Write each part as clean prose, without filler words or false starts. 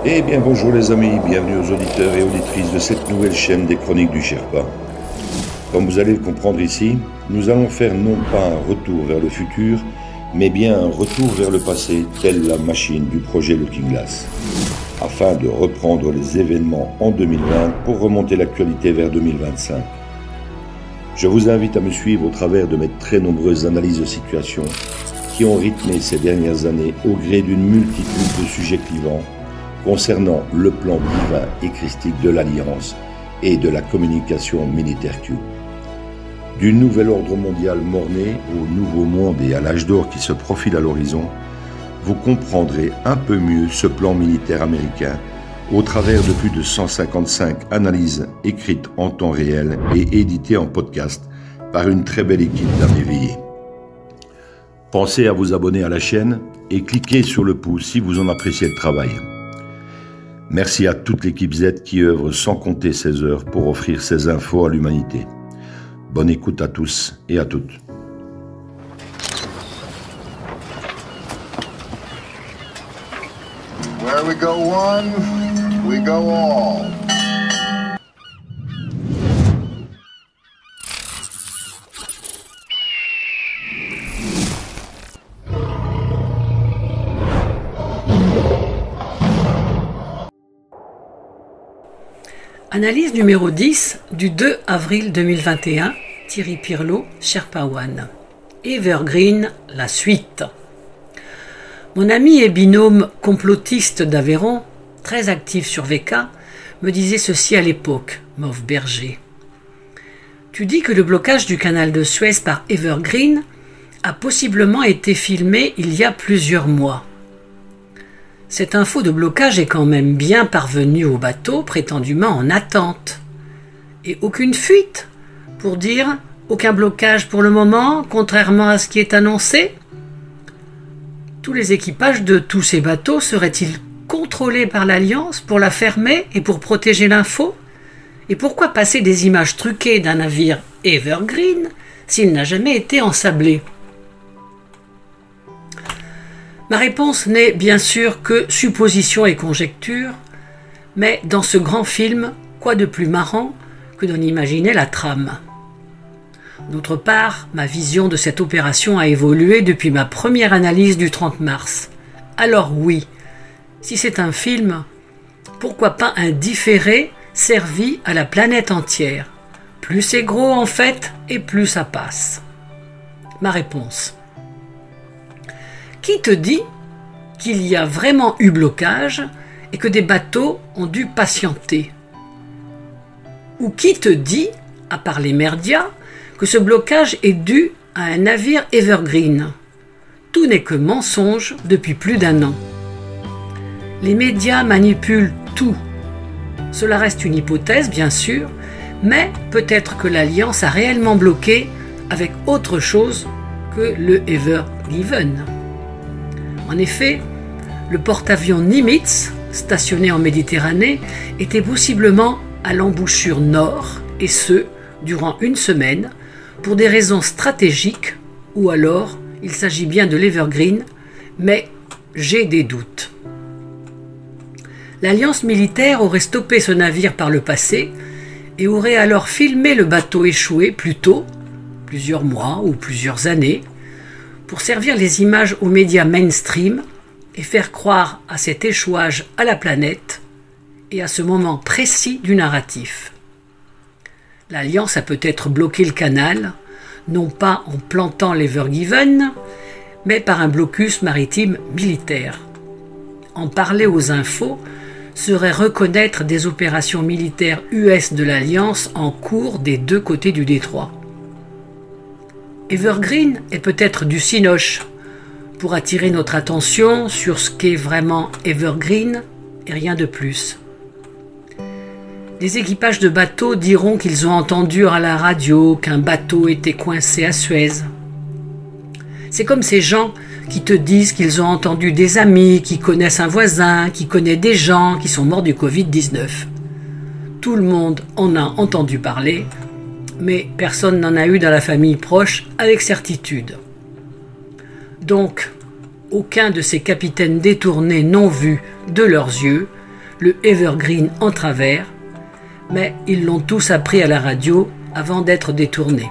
Eh bien bonjour les amis, bienvenue aux auditeurs et auditrices de cette nouvelle chaîne des Chroniques du Sherpa. Comme vous allez le comprendre ici, nous allons faire non pas un retour vers le futur, mais bien un retour vers le passé, telle la machine du projet Looking Glass, afin de reprendre les événements en 2020 pour remonter l'actualité vers 2025. Je vous invite à me suivre au travers de mes très nombreuses analyses de situation qui ont rythmé ces dernières années au gré d'une multitude de sujets clivants concernant le plan divin et christique de l'Alliance et de la communication militaire Q. Du nouvel ordre mondial mort-né au nouveau monde et à l'âge d'or qui se profile à l'horizon, vous comprendrez un peu mieux ce plan militaire américain au travers de plus de 155 analyses écrites en temps réel et éditées en podcast par une très belle équipe d'âmes éveillées. Pensez à vous abonner à la chaîne et cliquez sur le pouce si vous en appréciez le travail. Merci à toute l'équipe Z qui œuvre sans compter ses heures pour offrir ces infos à l'humanité. Bonne écoute à tous et à toutes. Where we go one, we go all. Analyse numéro 10 du 2 avril 2021, Thierry Pirlot, Sherpa One. Evergreen, la suite. Mon ami et binôme complotiste d'Aveyron, très actif sur VK, me disait ceci à l'époque, Mauve Berger. Tu dis que le blocage du canal de Suez par Evergreen a possiblement été filmé il y a plusieurs mois. Cette info de blocage est quand même bien parvenue au bateau prétendument en attente. Et aucune fuite pour dire aucun blocage pour le moment, contrairement à ce qui est annoncé. Tous les équipages de tous ces bateaux seraient-ils contrôlés par l'Alliance pour la fermer et pour protéger l'info? Et pourquoi passer des images truquées d'un navire Evergreen s'il n'a jamais été ensablé? Ma réponse n'est bien sûr que supposition et conjecture, mais dans ce grand film, quoi de plus marrant que d'en imaginer la trame? D'autre part, ma vision de cette opération a évolué depuis ma première analyse du 30 mars. Alors oui, si c'est un film, pourquoi pas un différé servi à la planète entière? Plus c'est gros en fait, et plus ça passe. Ma réponse. Qui te dit qu'il y a vraiment eu blocage et que des bateaux ont dû patienter? Ou qui te dit, à part les merdias, que ce blocage est dû à un navire Evergreen? Tout n'est que mensonge depuis plus d'un an. Les médias manipulent tout. Cela reste une hypothèse, bien sûr, mais peut-être que l'Alliance a réellement bloqué avec autre chose que le Ever Given. En effet, le porte-avions Nimitz, stationné en Méditerranée, était possiblement à l'embouchure nord, et ce, durant une semaine, pour des raisons stratégiques, ou alors il s'agit bien de l'Evergreen, mais j'ai des doutes. L'Alliance militaire aurait stoppé ce navire par le passé et aurait alors filmé le bateau échoué plus tôt, plusieurs mois ou plusieurs années, pour servir les images aux médias mainstream et faire croire à cet échouage à la planète et à ce moment précis du narratif. L'Alliance a peut-être bloqué le canal, non pas en plantant l'Evergiven, mais par un blocus maritime militaire. En parler aux infos serait reconnaître des opérations militaires US de l'Alliance en cours des deux côtés du détroit. Evergreen est peut-être du cinoche pour attirer notre attention sur ce qu'est vraiment Evergreen et rien de plus. Les équipages de bateaux diront qu'ils ont entendu à la radio qu'un bateau était coincé à Suez. C'est comme ces gens qui te disent qu'ils ont entendu des amis, qui connaissent un voisin, qui connaît des gens qui sont morts du Covid-19. Tout le monde en a entendu parler, mais personne n'en a eu dans la famille proche avec certitude. Donc, aucun de ces capitaines détournés non vus de leurs yeux le Evergreen en travers, mais ils l'ont tous appris à la radio avant d'être détournés.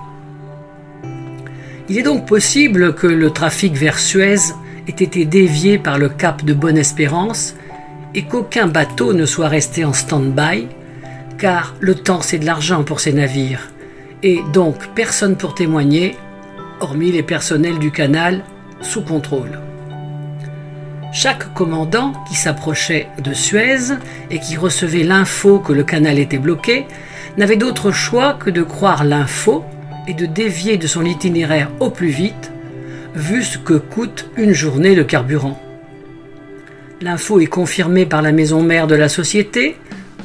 Il est donc possible que le trafic vers Suez ait été dévié par le cap de Bonne-Espérance et qu'aucun bateau ne soit resté en stand-by, car le temps c'est de l'argent pour ces navires, et donc personne pour témoigner, hormis les personnels du canal sous contrôle. Chaque commandant qui s'approchait de Suez et qui recevait l'info que le canal était bloqué n'avait d'autre choix que de croire l'info et de dévier de son itinéraire au plus vite, vu ce que coûte une journée de carburant. L'info est confirmée par la maison mère de la société,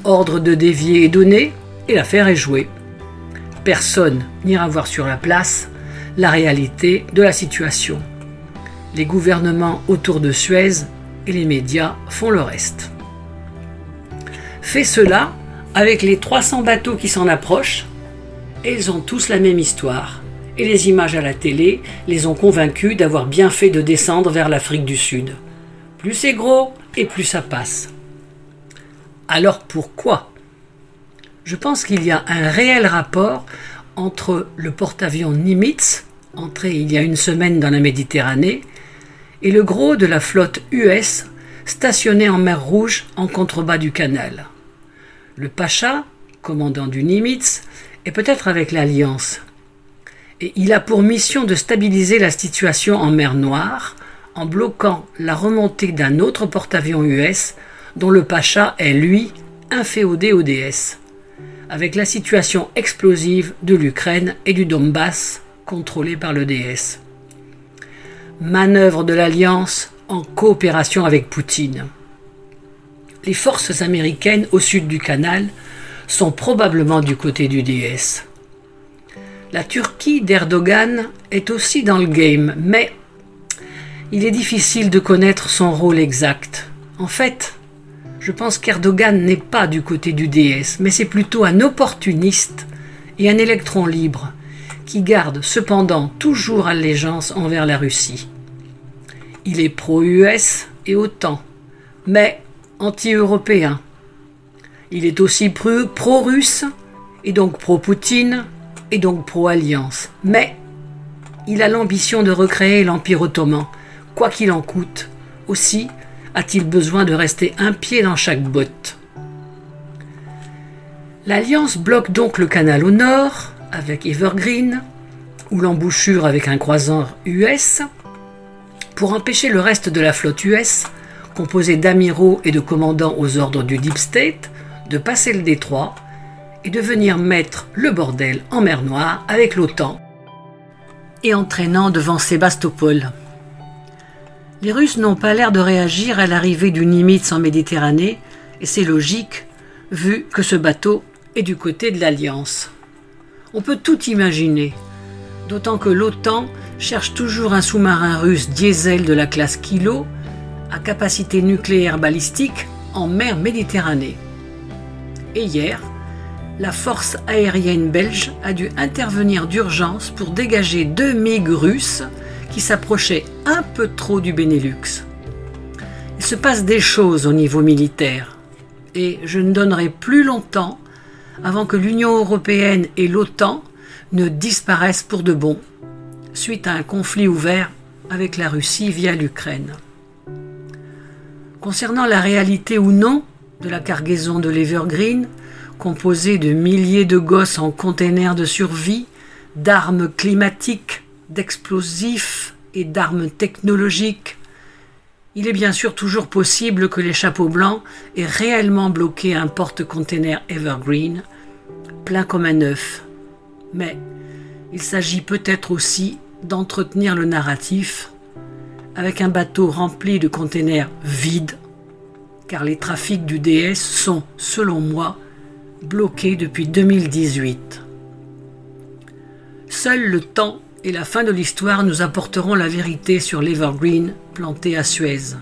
ordre de dévier est donné et l'affaire est jouée. Personne n'ira voir sur la place la réalité de la situation. Les gouvernements autour de Suez et les médias font le reste. Fait cela avec les 300 bateaux qui s'en approchent, et ils ont tous la même histoire. Et les images à la télé les ont convaincus d'avoir bien fait de descendre vers l'Afrique du Sud. Plus c'est gros et plus ça passe. Alors pourquoi ? Je pense qu'il y a un réel rapport entre le porte-avions Nimitz, entré il y a une semaine dans la Méditerranée, et le gros de la flotte US stationné en mer Rouge en contrebas du canal. Le Pacha, commandant du Nimitz, est peut-être avec l'Alliance. Et il a pour mission de stabiliser la situation en mer Noire en bloquant la remontée d'un autre porte-avions US dont le Pacha est, lui, inféodé au DS, avec la situation explosive de l'Ukraine et du Donbass contrôlée par le DS. Manœuvre de l'Alliance en coopération avec Poutine. Les forces américaines au sud du canal sont probablement du côté du DS. La Turquie d'Erdogan est aussi dans le game, mais il est difficile de connaître son rôle exact. En fait, je pense qu'Erdogan n'est pas du côté du DS, mais c'est plutôt un opportuniste et un électron libre qui garde cependant toujours allégeance envers la Russie. Il est pro-US et OTAN, mais anti-européen. Il est aussi pro-russe et donc pro-Poutine et donc pro-alliance. Mais il a l'ambition de recréer l'Empire ottoman, quoi qu'il en coûte. Aussi a-t-il besoin de rester un pied dans chaque botte. L'Alliance bloque donc le canal au nord, avec Evergreen, ou l'embouchure avec un croiseur US, pour empêcher le reste de la flotte US, composée d'amiraux et de commandants aux ordres du Deep State, de passer le détroit et de venir mettre le bordel en mer Noire avec l'OTAN et entraînant devant Sébastopol. Les Russes n'ont pas l'air de réagir à l'arrivée du Nimitz en Méditerranée, et c'est logique, vu que ce bateau est du côté de l'Alliance. On peut tout imaginer, d'autant que l'OTAN cherche toujours un sous-marin russe diesel de la classe Kilo à capacité nucléaire balistique en mer Méditerranée. Et hier, la force aérienne belge a dû intervenir d'urgence pour dégager 2 MiG russes qui s'approchaient un peu trop du Benelux. Il se passe des choses au niveau militaire, et je ne donnerai plus longtemps avant que l'Union européenne et l'OTAN ne disparaissent pour de bon, suite à un conflit ouvert avec la Russie via l'Ukraine. Concernant la réalité ou non de la cargaison de l'Evergreen, composée de milliers de gosses en containers de survie, d'armes climatiques, d'explosifs et d'armes technologiques, il est bien sûr toujours possible que les chapeaux blancs aient réellement bloqué un porte-container Evergreen, plein comme un œuf. Mais il s'agit peut-être aussi d'entretenir le narratif avec un bateau rempli de containers vides, car les trafics du DS sont, selon moi, bloqués depuis 2018. Seul le temps et la fin de l'histoire nous apporteront la vérité sur l'Evergreen planté à Suez.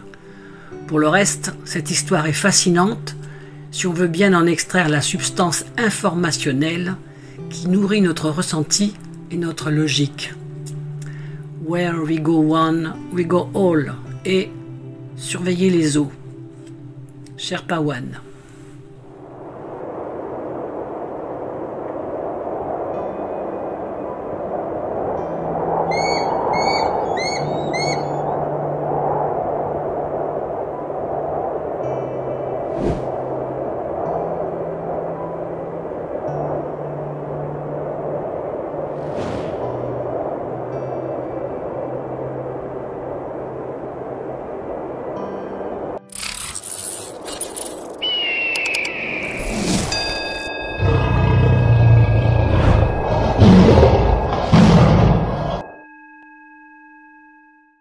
Pour le reste, cette histoire est fascinante si on veut bien en extraire la substance informationnelle qui nourrit notre ressenti et notre logique. Where we go one, we go all. Et surveillez les eaux. Sherpa One.